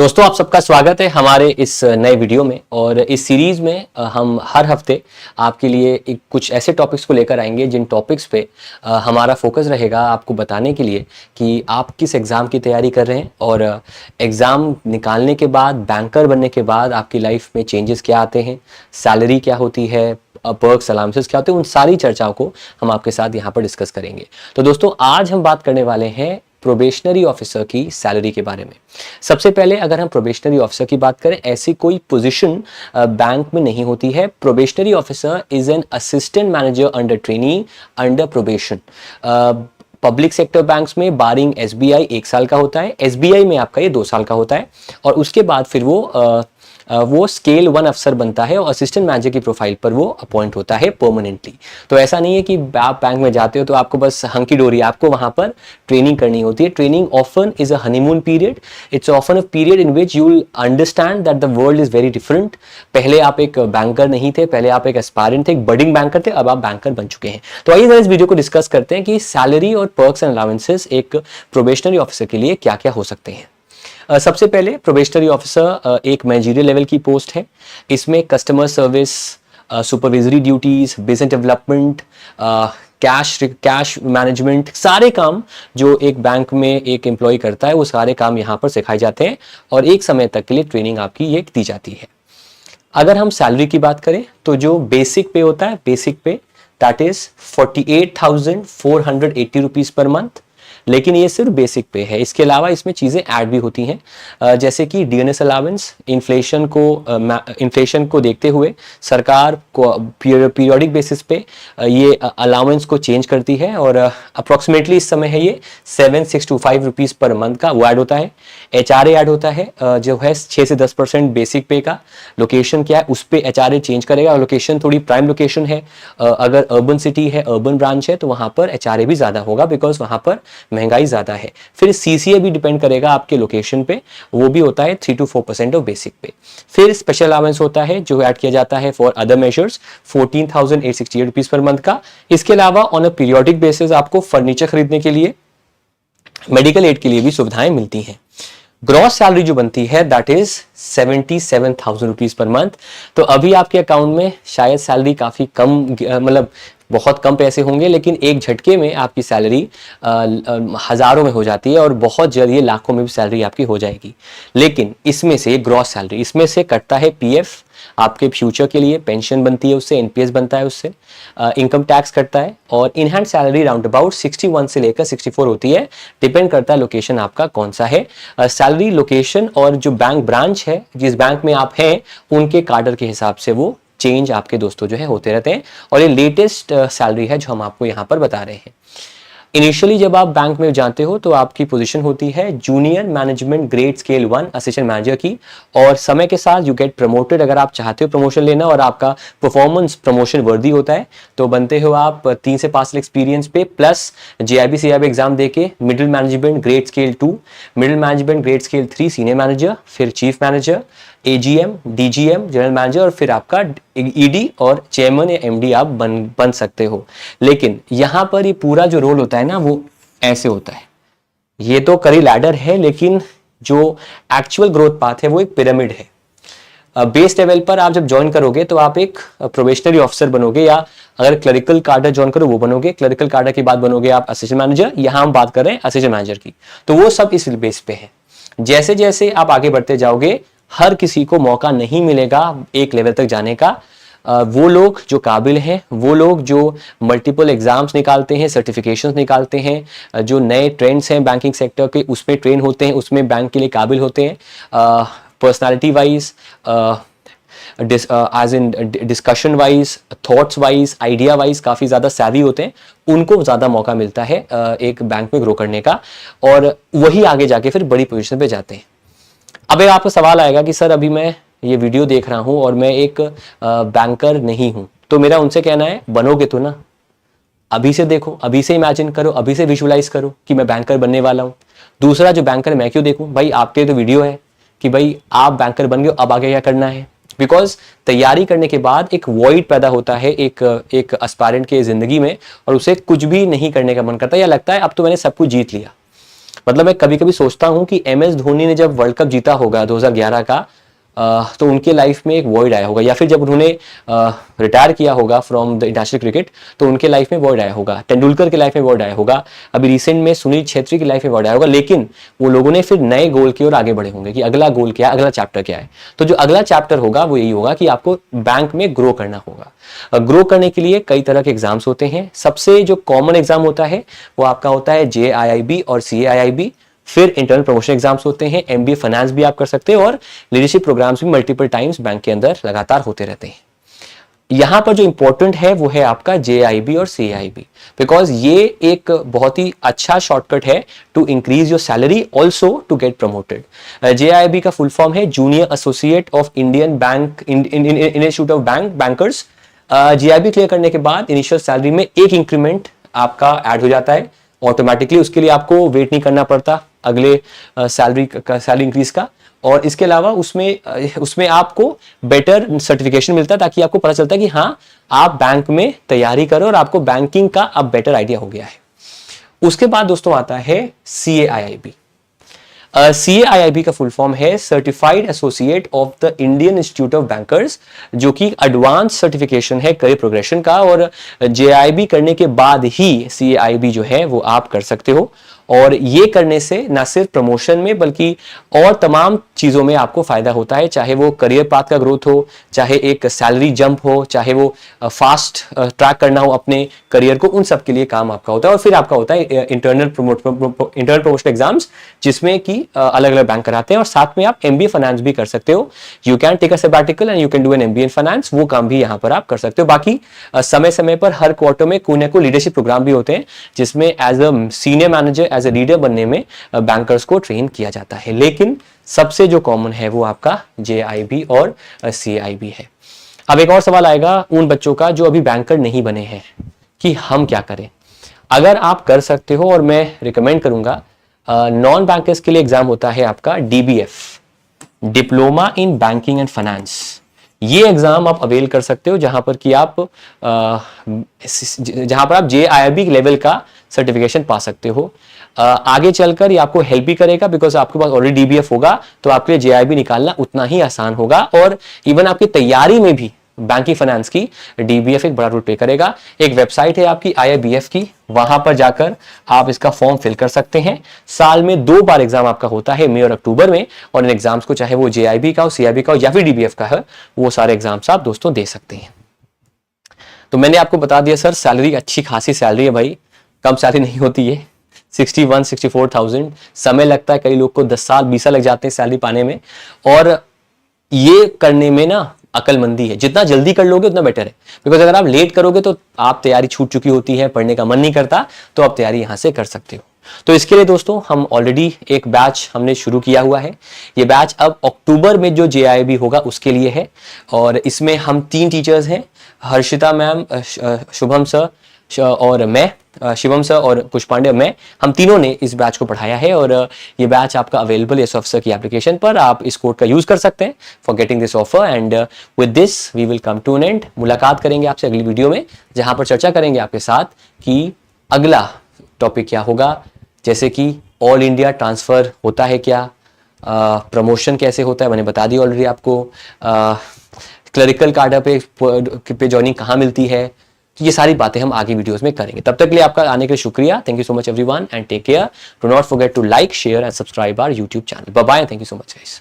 दोस्तों, आप सबका स्वागत है हमारे इस नए वीडियो में। और इस सीरीज में हम हर हफ्ते आपके लिए कुछ ऐसे टॉपिक्स को लेकर आएंगे जिन टॉपिक्स पे हमारा फोकस रहेगा आपको बताने के लिए कि आप किस एग्ज़ाम की तैयारी कर रहे हैं और एग्ज़ाम निकालने के बाद, बैंकर बनने के बाद आपकी लाइफ में चेंजेस क्या आते हैं, सैलरी क्या होती है, पर्क्स अलाउंसेस क्या होते हैं, उन सारी चर्चाओं को हम आपके साथ यहाँ पर डिस्कस करेंगे। तो दोस्तों, आज हम बात करने वाले हैं प्रोबेशनरी ऑफिसर की सैलरी के बारे में। सबसे पहले अगर हम प्रोबेशनरी ऑफिसर की बात करें, ऐसी कोई पोजीशन बैंक में नहीं होती है। Probationary officer is an assistant manager under trainee under probation. Public sector banks में बारिंग एसबीआई 1 साल का होता है, एसबीआई में आपका ये 2 साल का होता है और उसके बाद फिर वो स्केल 1 अफसर बनता है और असिस्टेंट मैनेजर की प्रोफाइल पर वो अपॉइंट होता है परमानेंटली। तो ऐसा नहीं है कि आप बैंक में जाते हो तो आपको बस हंकी डोरी, आपको वहां पर ट्रेनिंग करनी होती है। Training often is a honeymoon period. It's often a period in which you will understand that the world is very different. पहले आप एक बैंकर नहीं थे, पहले आप एक एस्पायरेंट थे, एक बडिंग बैंकर थे, अब आप बैंकर बन चुके हैं। तो आइए इस वीडियो को डिस्कस करते हैं कि सैलरी और पर्क्स एंड अलाउंसेस एक प्रोबेशनरी ऑफिसर के लिए क्या क्या हो सकते हैं। सबसे पहले प्रोबेशनरी ऑफिसर एक मैनेजरियल लेवल की पोस्ट है। इसमें customer service, supervisory duties, business development, cash management, सारे काम जो एक बैंक में एक एम्प्लॉय करता है वो सारे काम यहाँ पर सिखाए जाते हैं और एक समय तक के लिए ट्रेनिंग आपकी ये दी जाती है। अगर हम सैलरी की बात करें तो जो बेसिक पे होता है, बेसिक पे that is 48,480 rupees per month. लेकिन ये सिर्फ बेसिक पे है, इसके अलावा इसमें चीज़ें ऐड भी होती हैं जैसे कि डीएनएस अलाउंस। इन्फ्लेशन को देखते हुए सरकार को पीरियोडिक बेसिस पे ये अलाउंस को चेंज करती है और अप्रॉक्सीमेटली इस समय है ये 7625 रुपीज़ पर मंथ का वो ऐड होता है। एचआरए ऐड होता है जो है 6 से 10% बेसिक पे का। लोकेशन क्या है उस पर एचआरए चेंज करेगा और लोकेशन थोड़ी प्राइम लोकेशन है, अगर अर्बन सिटी है, अर्बन ब्रांच है तो वहाँ पर एचआरए भी ज़्यादा होगा बिकॉज वहाँ पर महंगाई ज्यादा है। फिर सीसीए भी डिपेंड करेगा आपके लोकेशन पे, वो भी होता है 3 to 4% ऑफ बेसिक पे। फिर स्पेशल अलाउंस होता है जो ऐड किया जाता है for other measures 14,868 rupees per month का। इसके अलावा ऑन अ पीरियोडिक बेसिस आपको फर्नीचर खरीदने के लिए, मेडिकल एड के लिए भी सुविधाएं मिलती हैं। ग्रॉस सैलरी जो बनती है that is 77,000 rupees per month. तो अभी आपके अकाउंट में शायद सैलरी काफी कम, मतलब बहुत कम पैसे होंगे, लेकिन एक झटके में आपकी सैलरी हजारों में हो जाती है और बहुत जल्द ये लाखों में भी सैलरी आपकी हो जाएगी। लेकिन इसमें से ग्रॉस सैलरी, इसमें से कटता है पीएफ, आपके फ्यूचर के लिए पेंशन बनती है उससे, एनपीएस बनता है उससे, इनकम टैक्स कटता है और in hand salary round about 61 से लेकर 64 होती है। डिपेंड करता है लोकेशन आपका कौन सा है। सैलरी लोकेशन और जो बैंक ब्रांच है, जिस बैंक में आप हैं, उनके कार्डर के हिसाब से वो चेंज आपके दोस्तों जो है होते रहते हैं और ये लेटेस्ट सैलरी है जो हम आपको यहाँ पर बता रहे हैं। इनिशियली जब आप बैंक में जाते हो तो आपकी पोजीशन होती है junior management grade scale 1 assistant manager की और समय के साथ यू गेट प्रमोटेड। अगर आप चाहते हो प्रमोशन लेना और आपका परफॉर्मेंस प्रमोशन वर्दी होता है तो बनते हो आप 3 से 5 साल एक्सपीरियंस पे प्लस जेआईबी सीआईबी एग्जाम देके middle management grade scale 2, middle management grade scale 3 senior manager, फिर chief manager, AGM, DGM, general manager और फिर आपका ईडी और चेयरमैन या एमडी आप बन सकते हो। लेकिन यहां पर ये पूरा जो रोल होता है ना वो ऐसे होता है। ये तो करी लैडर है लेकिन जो एक्चुअल ग्रोथ पाथ है वो एक पिरामिड है। बेस लेवल पर आप जब ज्वाइन करोगे तो आप एक प्रोबेशनरी ऑफिसर बनोगे या अगर क्लरिकल कार्डर ज्वाइन करो वो बनोगे। क्लरिकल कार्डर के बाद बनोगे आप असिस्टेंट मैनेजर। यहां हम बात कर रहे हैं असिस्टेंट मैनेजर की, तो वो सब इस बेस पे है। जैसे जैसे आप आगे बढ़ते जाओगे हर किसी को मौका नहीं मिलेगा एक लेवल तक जाने का। वो लोग जो काबिल हैं, वो लोग जो मल्टीपल एग्जाम्स निकालते हैं, सर्टिफिकेशंस निकालते हैं, जो नए ट्रेंड्स हैं बैंकिंग सेक्टर के उसमें ट्रेन होते हैं, उसमें बैंक के लिए काबिल होते हैं, personality wise, as in discussion wise, thoughts wise, idea wise काफ़ी ज़्यादा सैवी होते हैं, उनको ज़्यादा मौका मिलता है एक बैंक में ग्रो करने का और वही आगे जाके फिर बड़ी पोजीशन पे जाते हैं। अब आपको सवाल आएगा कि सर अभी मैं ये वीडियो देख रहा हूं और मैं एक बैंकर नहीं हूं, तो मेरा उनसे कहना है बनोगे तो ना, अभी से देखो, अभी से इमेजिन करो, अभी से विजुअलाइज करो कि मैं बैंकर बनने वाला हूं। दूसरा जो बैंकर मैं क्यों देखूं भाई, आपके तो वीडियो है कि भाई आप बैंकर बन गए, अब आगे क्या करना है। बिकॉज तैयारी करने के बाद एक वॉइड पैदा होता है एक एस्पायरेंट के जिंदगी में और उसे कुछ भी नहीं करने का मन करता या लगता है अब तो मैंने सब कुछ जीत लिया। मतलब मैं कभी कभी सोचता हूं कि MS धोनी ने जब वर्ल्ड कप जीता होगा 2011 का, तो उनके लाइफ में एक वॉइड आया होगा, या फिर जब उन्होंने रिटायर किया होगा फ्रॉम द इंटरनेशनल क्रिकेट तो उनके लाइफ में वॉइड आया होगा, तेंदुलकर के लाइफ में वॉइड आया होगा, अभी रिसेंट में सुनील छेत्री की लाइफ में वॉइड आया होगा, लेकिन वो लोगों ने फिर नए गोल की ओर आगे बढ़े होंगे कि अगला गोल क्या है, अगला चैप्टर क्या है। तो जो अगला चैप्टर होगा वो यही होगा कि आपको बैंक में ग्रो करना होगा। ग्रो करने के लिए कई तरह के एग्जाम्स होते हैं। सबसे जो कॉमन एग्जाम होता है वो आपका होता है JIIB और CAIIB। फिर इंटरनल प्रमोशन एग्जाम्स होते हैं, MBA फाइनेंस भी आप कर सकते हैं, और लीडरशिप प्रोग्राम्स भी मल्टीपल टाइम्स बैंक के अंदर लगातार होते रहते हैं। यहां पर जो इंपॉर्टेंट है वो है आपका JIB और CAIB, बिकॉज ये एक बहुत ही अच्छा शॉर्टकट है to increase your salary, also to get promoted. JIB का फुल फॉर्म है junior associate of Indian bank institute of bankers. JIB clear करने के बाद इनिशियल सैलरी में एक इंक्रीमेंट आपका ऐड हो जाता है ऑटोमेटिकली, उसके लिए आपको वेट नहीं करना पड़ता अगले सैलरी इंक्रीज का। और इसके अलावा उसमें आपको बेटर सर्टिफिकेशन मिलता है, ताकि आपको पता चलता है कि हाँ आप बैंक में तैयारी करो और आपको बैंकिंग का अब बेटर आइडिया हो गया है। उसके बाद दोस्तों आता है CAIIB। CAIIB का फुल फॉर्म है certified associate of the Indian institute of bankers, जो कि एडवांस सर्टिफिकेशन है करियर प्रोग्रेशन का। और JIB करने के बाद ही CAIB जो है वो आप कर सकते हो, और ये करने से ना सिर्फ प्रमोशन में बल्कि और तमाम चीज़ों में आपको फायदा होता है, चाहे वो करियर पाथ का ग्रोथ हो, चाहे एक सैलरी जंप हो, चाहे वो फास्ट ट्रैक करना हो अपने करियर को, उन सब के लिए काम आपका होता है। और फिर आपका होता है इंटरनल प्रमोशन एग्जाम्स, जिसमें कि अलग अलग बैंक कराते हैं, और साथ में आप MBA फाइनेंस भी कर सकते हो। You can take a sabbatical and you can do an MBA in finance, वो काम भी यहाँ पर आप कर सकते हो। बाकी समय समय पर हर क्वार्टर में कोई ना कोई लीडरशिप प्रोग्राम भी होते हैं, जिसमें as a senior manager, as a leader बनने में बैंकर्स को ट्रेन किया जाता है। लेकिन सबसे जो कॉमन है वो आपका JIB और CAIB है। अब एक और सवाल आएगा उन बच्चों का जो अभी बैंकर नहीं बने हैं कि हम क्या करें। अगर आप कर सकते हो, और मैं रिकमेंड करूंगा, नॉन बैंकर्स के लिए एग्जाम होता है आपका DBF, diploma in banking and finance. ये एग्जाम आप अवेल कर सकते हो, जहां पर आप JIB लेवल का सर्टिफिकेशन पा सकते हो। आगे चलकर ये आपको हेल्प भी करेगा, बिकॉज आपके पास ऑलरेडी DBF होगा, तो आपके लिए JIB निकालना उतना ही आसान होगा। और इवन आपकी तैयारी में भी बैंकिंग फाइनेंस की DBF एक बड़ा रोल प्ले करेगा। एक वेबसाइट है आपकी IIBF की, वहां पर जाकर आप इसका फॉर्म फिल कर सकते हैं। साल में 2 बार एग्जाम आपका होता है, मई और अक्टूबर में, और इन एग्जाम्स को चाहे वो JIB का हो, CIB का हो या फिर DBF का है, वो सारे एग्जाम्स आप दोस्तों दे सकते हैं। तो मैंने आपको बता दिया सर, सैलरी अच्छी खासी सैलरी है भाई, कम सैलरी नहीं होती है। 61-64,000 समय लगता है, कई लोग को 10 साल 20 साल लग जाते हैं सैलरी पाने में। और ये करने में ना अकलमंदी है, जितना जल्दी कर लोगे उतना बेटर है, बिकॉज अगर आप लेट करोगे तो आप तैयारी छूट चुकी होती है, पढ़ने का मन नहीं करता, तो आप तैयारी यहां से कर सकते हो। तो इसके लिए दोस्तों हम ऑलरेडी एक बैच हमने शुरू किया हुआ है। ये बैच अब अक्टूबर में जो JIB होगा उसके लिए है, और इसमें हम 3 टीचर्स हैं, हर्षिता मैम, शुभम सर और मैं, शिवम सर और कुश पांडे, मैं, हम तीनों ने इस बैच को पढ़ाया है। और ये बैच आपका अवेलेबल है ऑफिसर की एप्लीकेशन पर, आप इस कोड का यूज कर सकते हैं for getting this offer. And with this we will come to an end. मुलाकात करेंगे आपसे अगली वीडियो में, जहां पर चर्चा करेंगे आपके साथ कि अगला टॉपिक क्या होगा, जैसे कि ऑल इंडिया ट्रांसफर होता है क्या, प्रमोशन कैसे होता है मैंने बता दी ऑलरेडी आपको, क्लरिकल कार्डर पे ज्वाइनिंग कहाँ मिलती है। तो ये सारी बातें हम आगे वीडियोस में करेंगे। तब तक के लिए आपका आने के लिए शुक्रिया। Thank you so much everyone and take care. Do not forget to like, share and subscribe our YouTube channel. Bye bye, thank you so much guys.